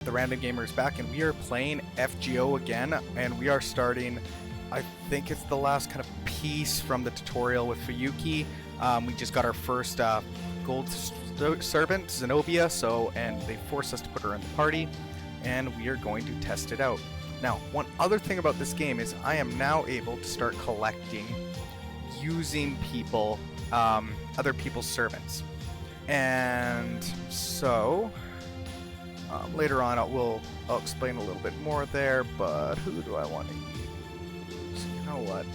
The Random Gamer is back, and we are playing FGO again, and we are starting, I think it's the last kind of piece from the tutorial with Fuyuki. We just got our first gold servant, Zenobia, and they forced us to put her in the party, and we are going to test it out. Now, one other thing about this game is I am now able to start collecting using people, other people's servants. And so later on I'll explain a little bit more there, but who do I want to use? You know what?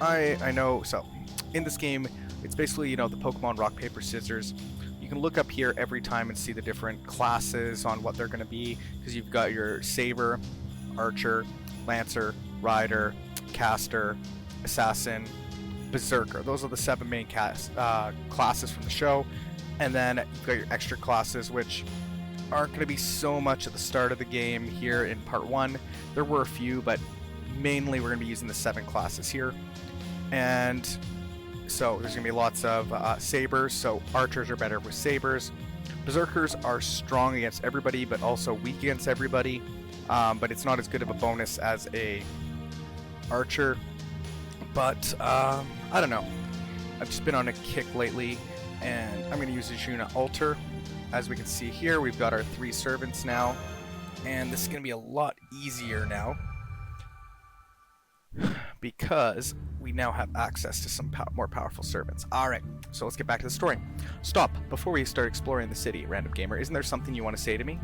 I know, so in this game it's basically, you know, the Pokemon rock paper scissors. You can look up here every time and see the different classes on what they're going to be, because you've got your Saber, Archer, Lancer, Rider, Caster, Assassin, Berserker. Those are the 7 main classes from the show. And then you've got your extra classes, which aren't going to be so much at the start of the game here in part 1. There were a few, but mainly we're going to be using the 7 classes here. And so there's going to be lots of sabers, so archers are better with sabers. Berserkers are strong against everybody, but also weak against everybody. But it's not as good of a bonus as a archer. But I don't know. I've just been on a kick lately, and I'm going to use Ajuna Alter. As we can see here, we've got our 3 servants now, and this is going to be a lot easier now because we now have access to some more powerful servants. Alright, so let's get back to the story. Stop! Before we start exploring the city, Random Gamer, isn't there something you want to say to me?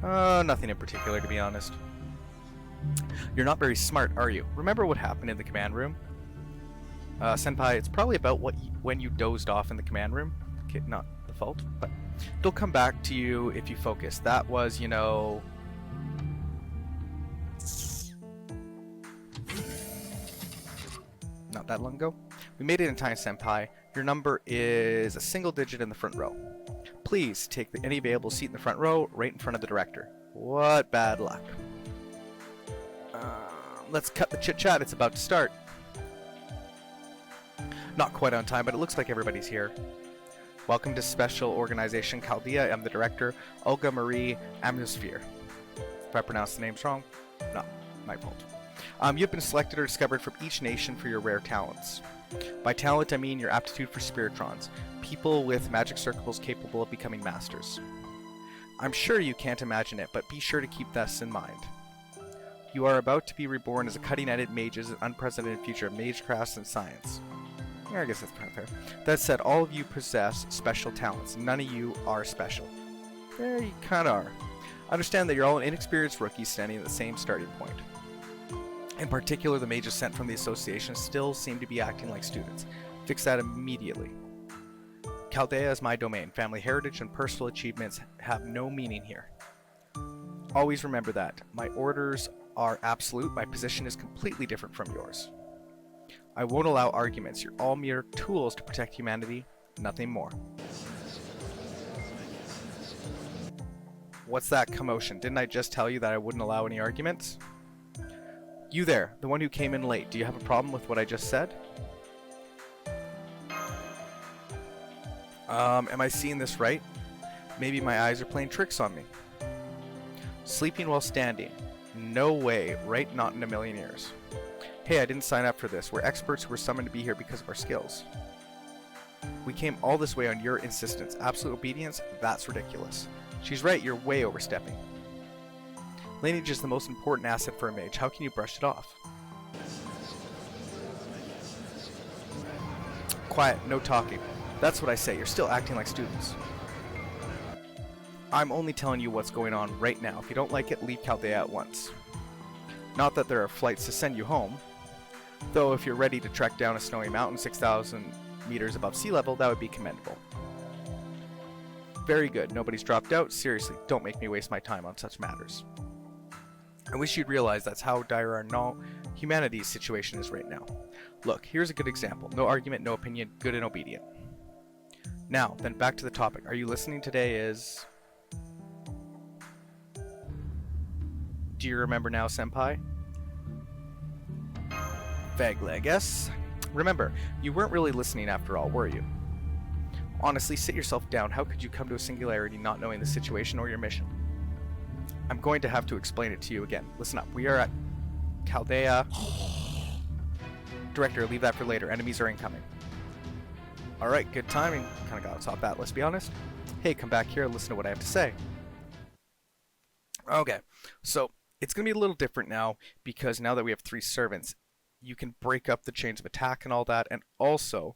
Nothing in particular, to be honest. You're not very smart, are you? Remember what happened in the command room? Senpai, it's probably about when you dozed off in the command room. Okay, not the fault, but it'll come back to you if you focus. That was, you know... not that long ago. We made it in time, Senpai. Your number is a single digit in the front row. Please take any available seat in the front row, right in front of the director. What bad luck. Let's cut the chit-chat, it's about to start. Not quite on time, but it looks like everybody's here. Welcome to Special Organization Chaldea. I'm the director, Olga Marie Amnosphere. If I pronounced the names wrong, no, my fault. You've been selected or discovered from each nation for your rare talents. By talent, I mean your aptitude for spiritrons, people with magic circles capable of becoming masters. I'm sure you can't imagine it, but be sure to keep this in mind. You are about to be reborn as a cutting-edged mages in an unprecedented future of magecrafts and science. Yeah, I guess that's kind of fair. That said, all of you possess special talents. None of you are special. Yeah, you kind of are. Understand that you're all inexperienced rookies standing at the same starting point. In particular, the mages sent from the association still seem to be acting like students. Fix that immediately. Chaldea is my domain. Family heritage and personal achievements have no meaning here. Always remember that. My orders are absolute. My position is completely different from yours. I won't allow arguments. You're all mere tools to protect humanity, nothing more. What's that commotion? Didn't I just tell you that I wouldn't allow any arguments? You there, the one who came in late, do you have a problem with what I just said? Am I seeing this right? Maybe my eyes are playing tricks on me. Sleeping while standing. No way, right? Not in a million years. Hey, I didn't sign up for this. We're experts who were summoned to be here because of our skills. We came all this way on your insistence. Absolute obedience? That's ridiculous. She's right, you're way overstepping. Lineage is the most important asset for a mage. How can you brush it off? Quiet, no talking. That's what I say. You're still acting like students. I'm only telling you what's going on right now. If you don't like it, leave Chaldea at once. Not that there are flights to send you home. Though if you're ready to trek down a snowy mountain 6,000 meters above sea level, that would be commendable. Very good. Nobody's dropped out. Seriously, don't make me waste my time on such matters. I wish you'd realize that's how dire our humanity's situation is right now. Look, here's a good example. No argument, no opinion, good and obedient. Now, then back to the topic. Are you listening today is... Do you remember now, Senpai? Vaguely, I guess. Remember, you weren't really listening after all, were you? Honestly, sit yourself down. How could you come to a singularity not knowing the situation or your mission? I'm going to have to explain it to you again. Listen up. We are at Chaldea. Director, leave that for later. Enemies are incoming. Alright, good timing. Kind of got us off that, let's be honest. Hey, come back here and listen to what I have to say. Okay, so it's going to be a little different now, because now that we have 3 servants, you can break up the chains of attack and all that, and also,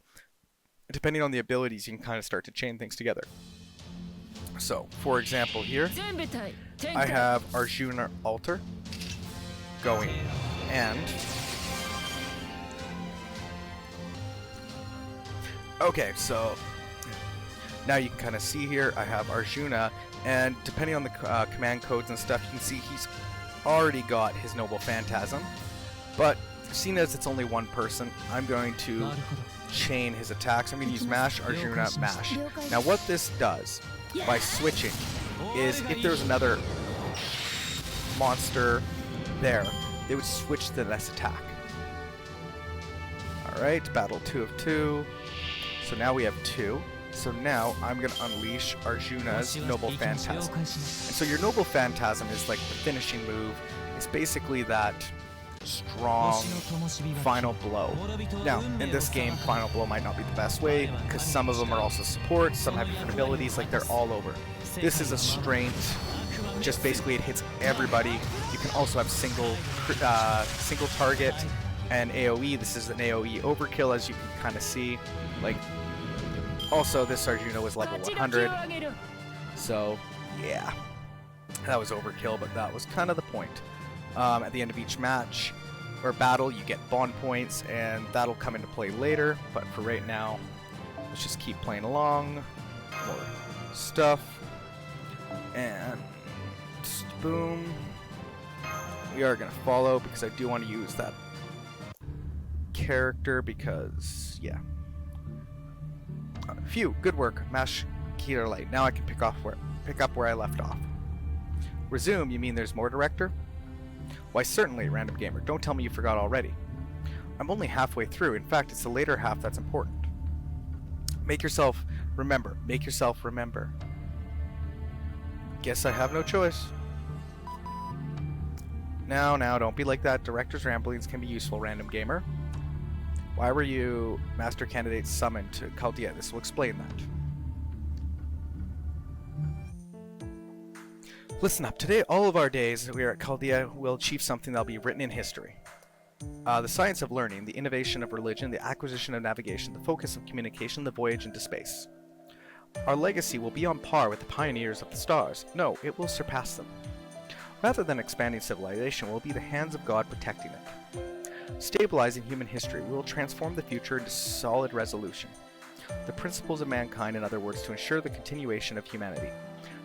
depending on the abilities, you can kind of start to chain things together. So, for example here, I have Arjuna Altar going, and... Okay, so now you can kind of see here, I have Arjuna, and depending on the command codes and stuff, you can see he's already got his Noble Phantasm, but seeing as it's only one person, I'm going to chain his attacks. I'm going to use Mash, Arjuna, Mash. Now what this does, by switching, is if there's another monster there, they would switch to the next attack. Alright, battle 2 of 2. So now we have 2. So now I'm going to unleash Arjuna's Noble Phantasm. And so your Noble Phantasm is like the finishing move. It's basically that strong final blow. Now, in this game, final blow might not be the best way, because some of them are also support, some have different abilities, like they're all over. This is a strength, just basically it hits everybody. You can also have single target and AoE. This is an AoE overkill, as you can kind of see. Like, also this Arjuna was level 100, so yeah, that was overkill, but that was kind of the point. At the end of each match or battle, you get bond points, and that'll come into play later, but for right now, let's just keep playing along. More stuff, and boom. We are going to follow, because I do want to use that character, because, yeah. Phew, good work. Mash Keter Light. Now I can pick up where I left off. Resume, you mean there's more, Director? Why certainly, Random Gamer. Don't tell me you forgot already. I'm only halfway through. In fact, it's the later half that's important. Make yourself remember. Make yourself remember. Guess I have no choice. Now, don't be like that. Director's ramblings can be useful, Random Gamer. Why were you Master Candidate summoned to Chaldea? This will explain that. Listen up. Today, all of our days we are at Chaldea will achieve something that will be written in history. The science of learning, the innovation of religion, the acquisition of navigation, the focus of communication, the voyage into space. Our legacy will be on par with the pioneers of the stars. No, it will surpass them. Rather than expanding civilization, it will be the hands of God protecting it. Stabilizing human history, we will transform the future into solid resolution. The principles of mankind, in other words, to ensure the continuation of humanity.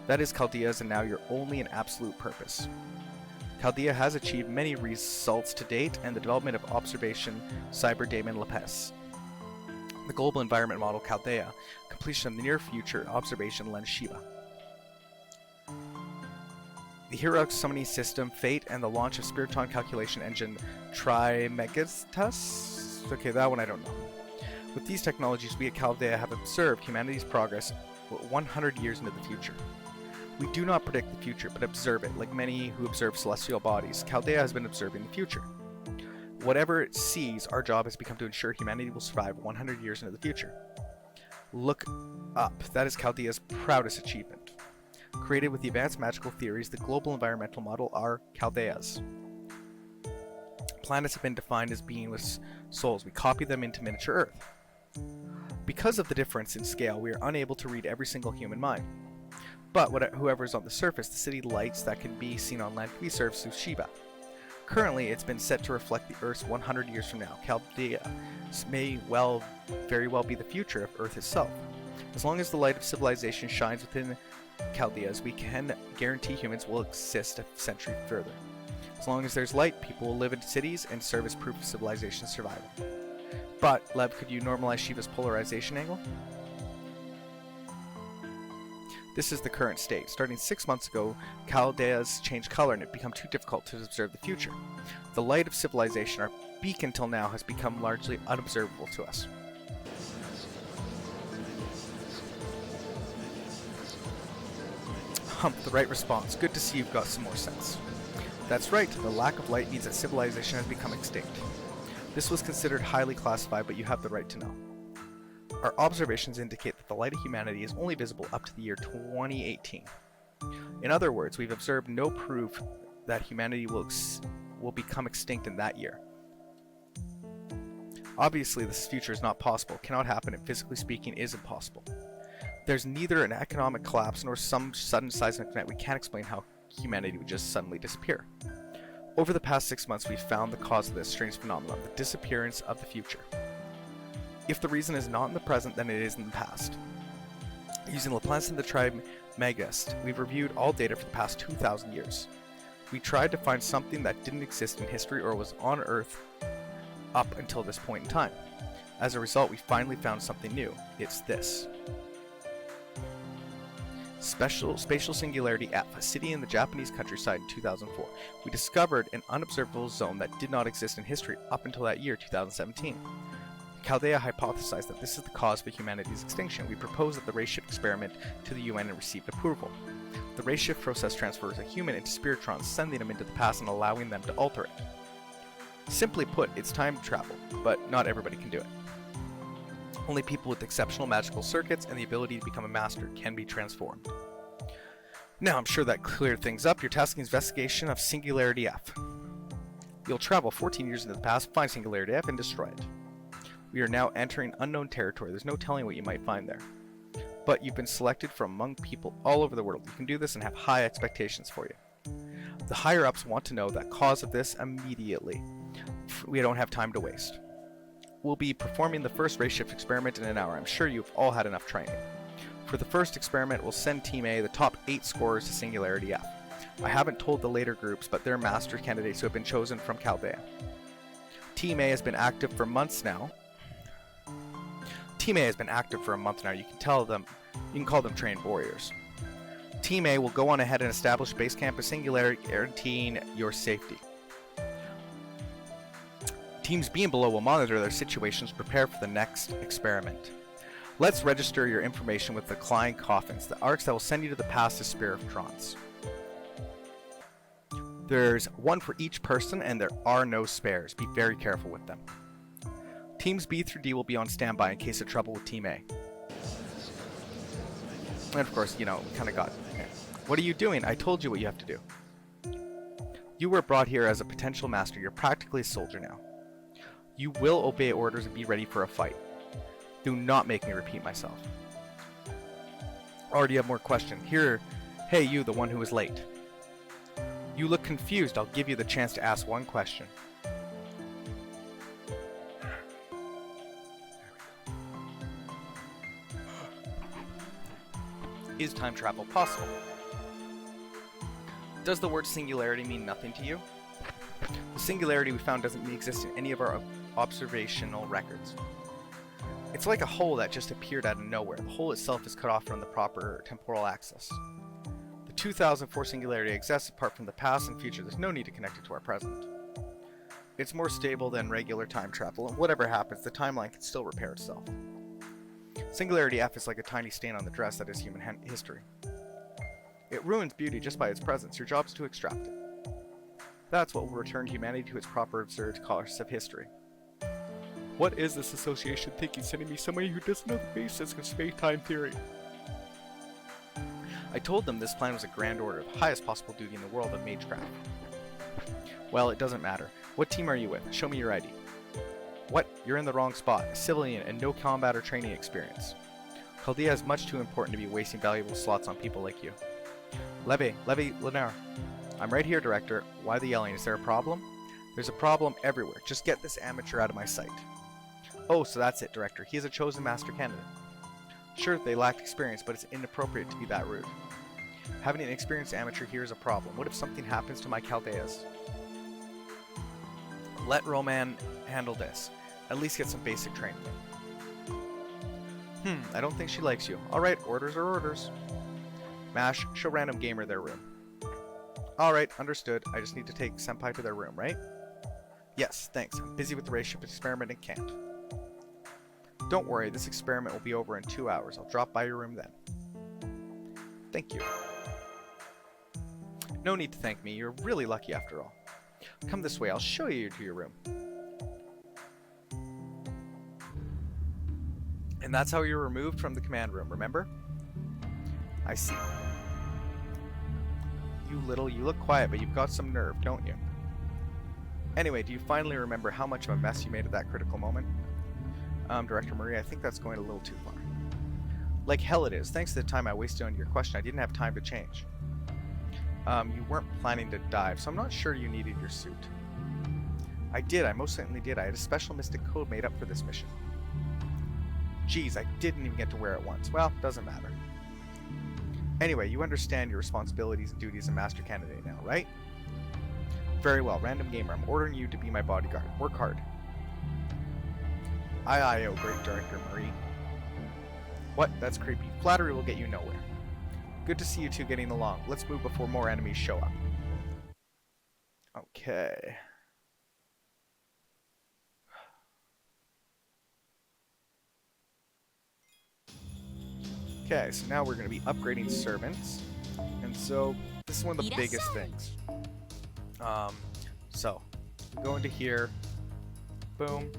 That is Chaldea's and now your only and absolute purpose. Chaldea has achieved many results to date, and the development of observation Cyber Daemon Lepes. The global environment model Chaldea, completion of the near future observation lens Shiva. The Hero summoning system Fate, and the launch of Spiriton calculation engine Trimegistus? Okay, that one I don't know. With these technologies, we at Chaldea have observed humanity's progress 100 years into the future. We do not predict the future, but observe it. Like many who observe celestial bodies, Chaldea has been observing the future. Whatever it sees, our job has become to ensure humanity will survive 100 years into the future. Look up. That is Chaldea's proudest achievement. Created with the advanced magical theories, the global environmental model are Chaldea's. Planets have been defined as beings with souls. We copy them into miniature Earth. Because of the difference in scale, we are unable to read every single human mind. But whoever is on the surface, the city lights that can be seen on land can be served through Shiva. Currently, it's been set to reflect the Earth's 100 years from now. Chaldea may very well be the future of Earth itself. As long as the light of civilization shines within Chaldea's, we can guarantee humans will exist a century further. As long as there's light, people will live in cities and serve as proof of civilization's survival. But, Lev, could you normalize Shiva's polarization angle? This is the current state. Starting 6 months ago, Chaldea's changed color and it became too difficult to observe the future. The light of civilization, our beacon till now, has become largely unobservable to us. Hump, the right response. Good to see you've got some more sense. That's right, the lack of light means that civilization has become extinct. This was considered highly classified, but you have the right to know. Our observations indicate that the light of humanity is only visible up to the year 2018. In other words, we've observed no proof that humanity will become extinct in that year. Obviously, this future is not possible, cannot happen, and physically speaking is impossible. There's neither an economic collapse nor some sudden seismic event. We can't explain how humanity would just suddenly disappear. Over the past 6 months, we've found the cause of this strange phenomenon, the disappearance of the future. If the reason is not in the present, then it is in the past. Using Laplace and the Trimegist, we've reviewed all data for the past 2,000 years. We tried to find something that didn't exist in history or was on Earth up until this point in time. As a result, we finally found something new. It's this. Spatial Singularity F, a city in the Japanese countryside in 2004. We discovered an unobservable zone that did not exist in history up until that year, 2017. Chaldea hypothesized that this is the cause for humanity's extinction. We proposed that the ray shift experiment to the UN and received approval. The ray shift process transfers a human into spiritrons, sending them into the past and allowing them to alter it. Simply put, it's time travel, but not everybody can do it. Only people with exceptional magical circuits and the ability to become a master can be transformed. Now, I'm sure that cleared things up. Your task is investigation of Singularity F. You'll travel 14 years into the past, find Singularity F, and destroy it. We are now entering unknown territory. There's no telling what you might find there. But you've been selected from among people all over the world. You can do this and have high expectations for you. The higher-ups want to know the cause of this immediately. We don't have time to waste. We'll be performing the first ray shift experiment in an hour. I'm sure you've all had enough training. For the first experiment, we'll send Team A the top 8 scorers to Singularity F. I haven't told the later groups, but they're master candidates who have been chosen from Chaldea. Team A has been active for months now. Team A has been active for a month now. You can call them trained warriors. Team A will go on ahead and establish base camp of Singularity, guaranteeing your safety. Teams B and below will monitor their situations, prepare for the next experiment. Let's register your information with the Klein coffins, the arcs that will send you to the past of spiritrons. There's one for each person, and there are no spares. Be very careful with them. Teams B through D will be on standby in case of trouble with Team A. And of course, kind of got it. What are you doing? I told you what you have to do. You were brought here as a potential master. You're practically a soldier now. You will obey orders and be ready for a fight. Do not make me repeat myself. Or do you have more questions? Here, hey you, the one who was late. You look confused. I'll give you the chance to ask one question. Is time travel possible? Does the word singularity mean nothing to you? The singularity we found doesn't exist in any of our observational records. It's like a hole that just appeared out of nowhere. The hole itself is cut off from the proper temporal axis. The 2004 singularity exists apart from the past and future. There's no need to connect it to our present. It's more stable than regular time travel, and whatever happens, the timeline can still repair itself. Singularity F is like a tiny stain on the dress that is human history. It ruins beauty just by its presence. Your job is to extract it. That's what will return humanity to its proper observed course of history. What is this association thinking, sending me somebody who doesn't know the basics of space-time theory? I told them this plan was a grand order of highest possible duty in the world of magecraft. Well, it doesn't matter. What team are you with? Show me your ID. What? You're in the wrong spot. A civilian and no combat or training experience. Chaldea is much too important to be wasting valuable slots on people like you. Levy Lenar. I'm right here, Director. Why the yelling? Is there a problem? There's a problem everywhere. Just get this amateur out of my sight. Oh, so that's it, Director. He is a chosen master candidate. Sure, they lack experience, but it's inappropriate to be that rude. Having an experienced amateur here is a problem. What if something happens to my Chaldeas? Let Roman handle this. At least get some basic training. I don't think she likes you. Alright, orders are orders. Mash, show random gamer their room. Alright, understood. I just need to take Senpai to their room, right? Yes, thanks. I'm busy with the ray shift experiment and can't. Don't worry, this experiment will be over in 2 hours. I'll drop by your room then. Thank you. No need to thank me, you're really lucky after all. Come this way, I'll show you to your room. And that's how you're removed from the command room, remember? I see. You look quiet, but you've got some nerve, don't you? Anyway, do you finally remember how much of a mess you made at that critical moment? Director Marie, I think that's going a little too far. Like hell it is. Thanks to the time I wasted on your question, I didn't have time to change. You weren't planning to dive, so I'm not sure you needed your suit. I did, I most certainly did. I had a special mystic code made up for this mission. Geez, I didn't even get to wear it once. Well, doesn't matter. Anyway, you understand your responsibilities and duties as Master Candidate now, right? Very well, Random Gamer, I'm ordering you to be my bodyguard. Work hard. Aye aye, oh great Director Marie. What? That's creepy. Flattery will get you nowhere. Good to see you two getting along. Let's move before more enemies show up. Okay. Okay, so now we're going to be upgrading servants. And so, this is one of the biggest things. So, go into here. Boom.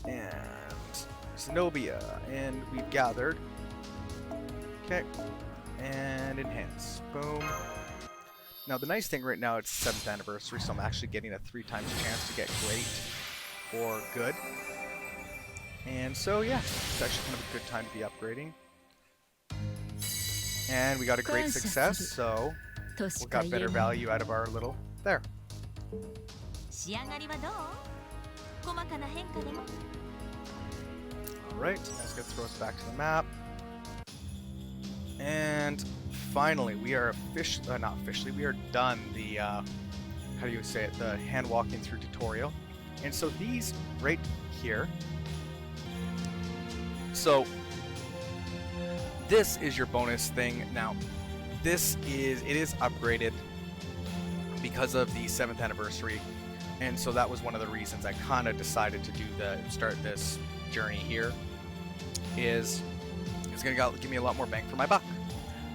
And Zenobia. And we've gathered. Okay. And enhance. Boom. Now, the nice thing right now, it's 7th anniversary, so I'm actually getting a 3 times chance to get great or good. And so, yeah, it's actually kind of a good time to be upgrading. And we got a great success, so we got better value out of our little... There. Alright, that's going to throw us back to the map. And finally, we are not officially, we are done the, how do you say it, the hand walking through tutorial. And so these right here, so this is your bonus thing. Now, it is upgraded because of the 7th anniversary. And so that was one of the reasons I kind of decided to start this journey here. It's going to give me a lot more bang for my buck.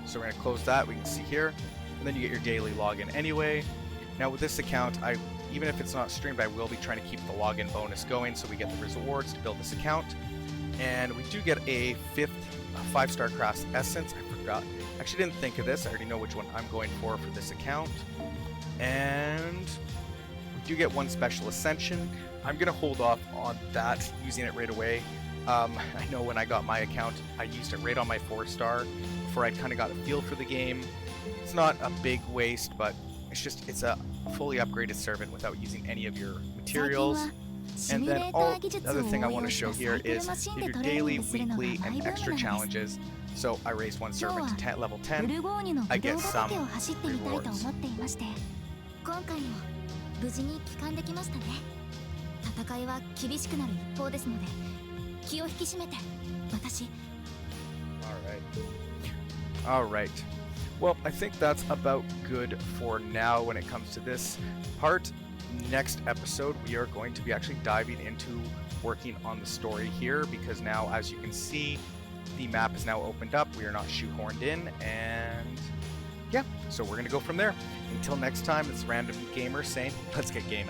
So we're going to close that, we can see here, and then you get your daily login anyway. Now with this account, even if it's not streamed, I will be trying to keep the login bonus going so we get the rewards to build this account. And we do get a 5-star craft essence. I forgot. Actually didn't think of this. I already know which one I'm going for this account. And we do get 1 special ascension. I'm going to hold off on that, using it right away. I know when I got my account, I used it right on my 4-star before I'd kind of got a feel for the game. It's not a big waste, but it's a fully upgraded servant without using any of your materials. And then the other thing I want to show here is your daily, weekly, and extra challenges. So I raised 1 servant to level 10, I get some rewards. Alright. Well, I think that's about good for now when it comes to this part. Next episode, we are going to be actually diving into working on the story here, because now, as you can see, the map is now opened up. We are not shoehorned in, and yeah, so we're going to go from there. Until next time, it's Random Gamer saying, let's get gaming.